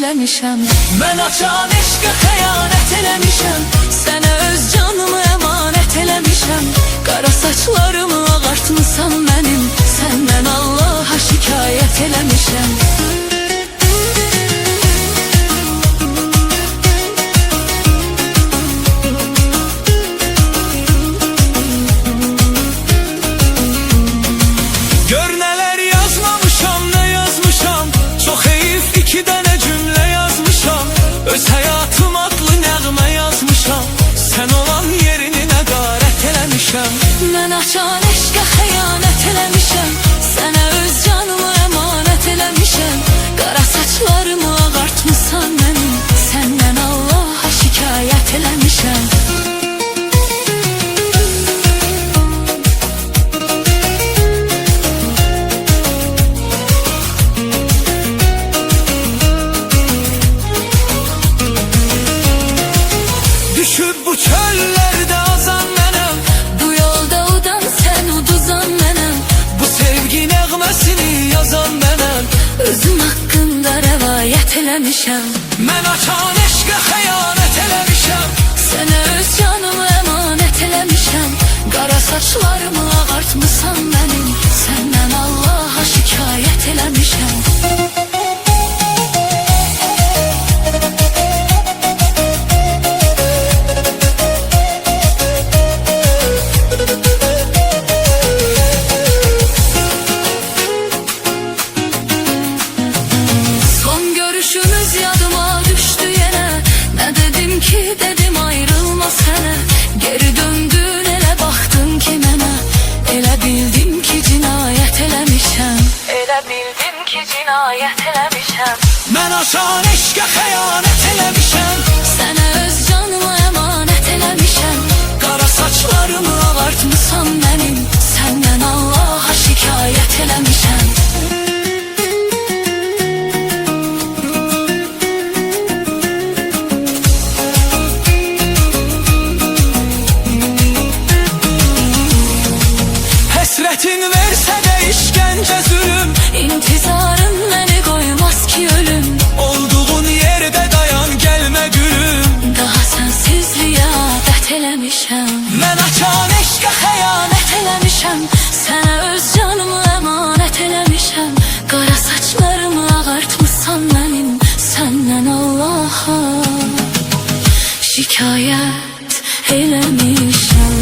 eləmişəm. Mən açan eşqə xəyanət eləmişəm, sənə öz canımı əmanət eləmişəm. Qara saçlarımı ağartmısan mənim, səndən Allaha şikayət eləmişəm. Öz həyatım adlı nəğmə yazmışam, sən olan yerini nəqarət eləmişəm. Mən açan eşqə xəyanət eləmişəm, sənə öz canımı əmanət eləmişəm. Qara saçlarımı ağartmısan mənim, səndən Allaha şikayət eləmişəm. Düşüb bu çöllerde azan mənəm, bu yolda udan sən uduzan mənəm. Bu sevgi nəğməsini yazan mənəm, Özüm haqqında rəvayət eləmişəm. mən açan eşqə xəyanət eləmişəm. Sənə öz canımı əmanət eləmişəm. Qara saçlarımı ağartmısan mənim, səndən Allaha şikayət eləmişəm. Görüşümüz yadıma düştü yenə, nə dedim ki dedim ayrılma sənə. Geri döndün elə baxdın ki mənə, elə bildim ki cinayət eləmişəm. Elə bildim ki cinayət eləmişəm. Mən açan eşqə xəyanət eləmişəm, Sənə öz canımı əmanət eləmişəm. qara saçlarımı Ağartmısan mənim, səndən Allaha şikayət eləmişəm. Həsrətin versə də işgəncə zülüm, İntizarın məni qoymaz ki ölüm. olduğun yerdə dayan gəlmə gülüm. Daha sənsizliyə adət eləmişəm. Mən açan eşqə Xəyanət eləmişəm, sənə öz canımı əmanət eləmişəm. Qara saçlarımı ağartmısan mənim, səndən Allaha şikayət eləmişəm.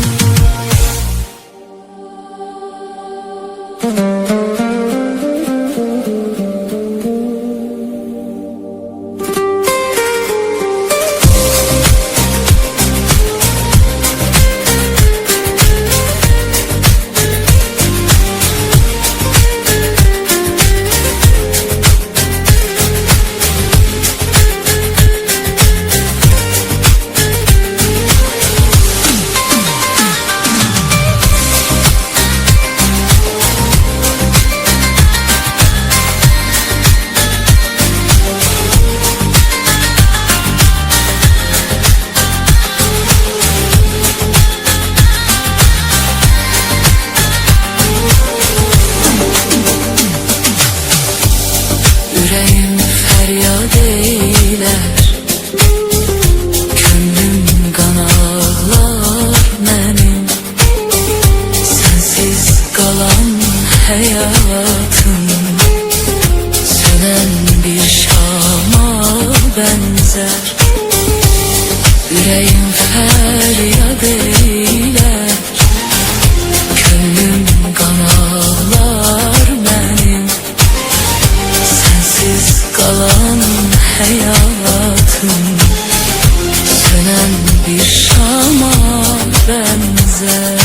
Yüreğim feryat eyler, könlüm kan ağlar mənim. Sensiz kalan hayatım sönen bir şama benzer. Yüreğim feryat eyler, könlüm kan ağlar mənim. Sensiz kalan hayatım sönen bir şama benzer.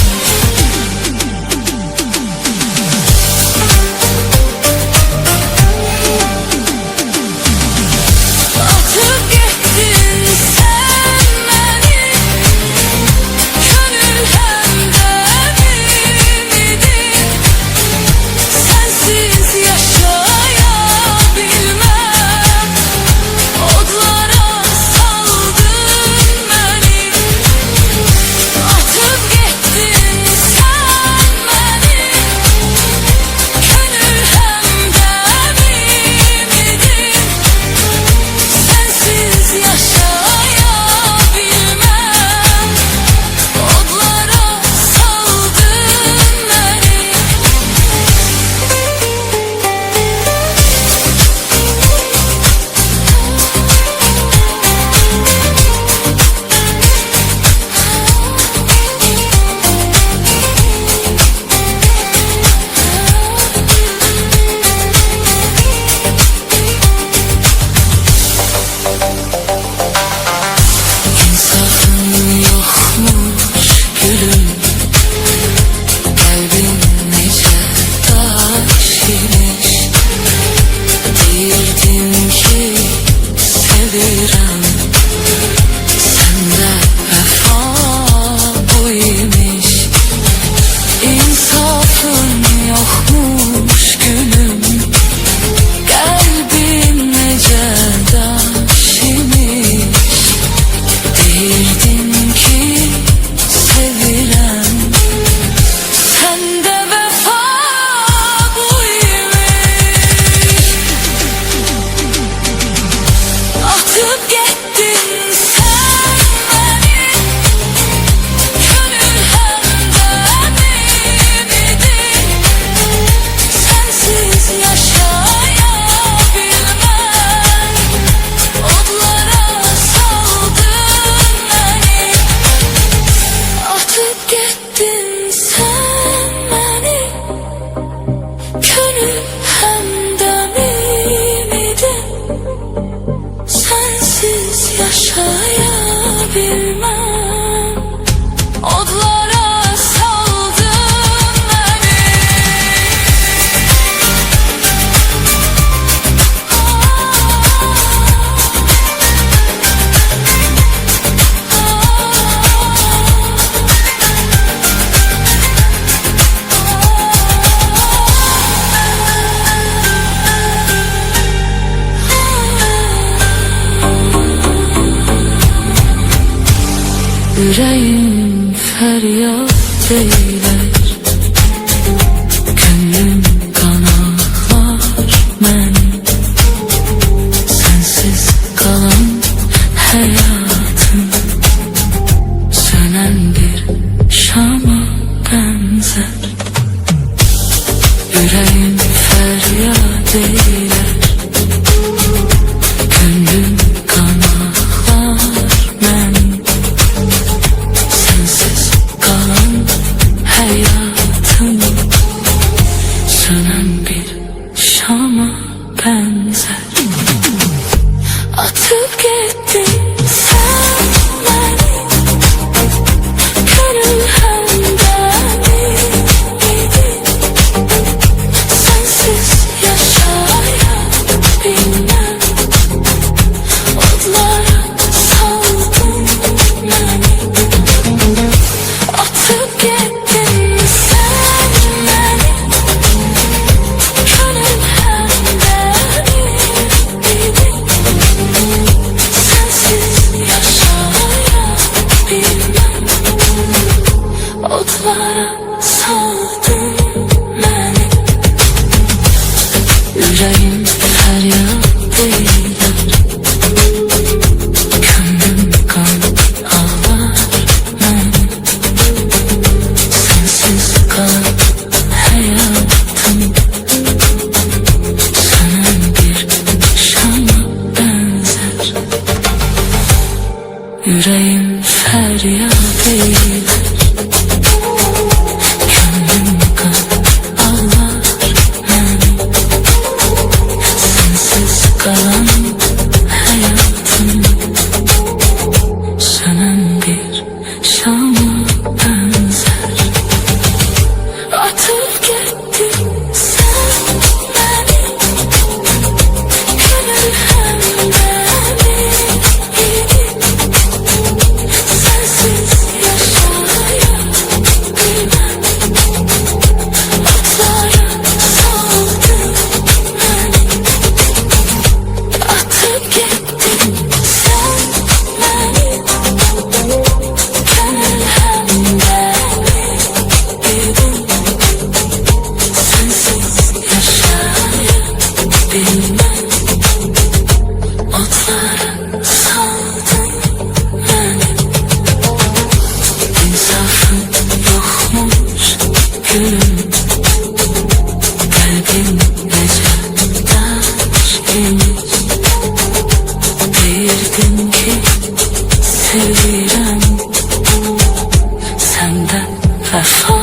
hayatın yokmuş gülüm. Kalbim nece daş imiş, deyirdin ki sevirem. Sende vefa bu imiş. Atıp gittin sen beni, gönül hemden imidin. Sensiz yaşayabilmem, odlara saldın beni. Atıp gittin sen beni, gönül hemden imidin. Sensiz yaşayabilmem, odlara saldın beni. Yüreğim feryat eyler, gönlüm kan ağlar benim. Sensiz kalan hayatım sönen bir şama benzer. Yüreğim feryat eyler, gönlüm kan ağlar benim. Sensiz kalan hayatım sönen bir şama benzer. Atıp gittin sen beni, gönül hemden imidin. Sensiz yaşayabilmem, odlara saldın beni. Atıp gittin sen beni, gönül hemden imidin. Sensiz yaşayabilmem, odlara saldın beni. Yüreğim feryat eyler, gönlüm kan ağlar benim. Sensiz kalan hayatım sönen bir şama benzer. Yüreğim feryat eyler, gönlüm kan ağlar benim. Sensiz kalan hayatım sönen bir şama benzer. Atıp gittin sen beni, gönül hemden imidin. Sensiz yaşayabilmem, odlara saldın beni. Atıp gittin sen beni, gönül hemden imidin. Sensiz yaşayabilmem, odlara saldın beni. İnsafın yokmuş gülüm, kalbim nece daş imiş. Deyirdin ki sevirem, senden vefa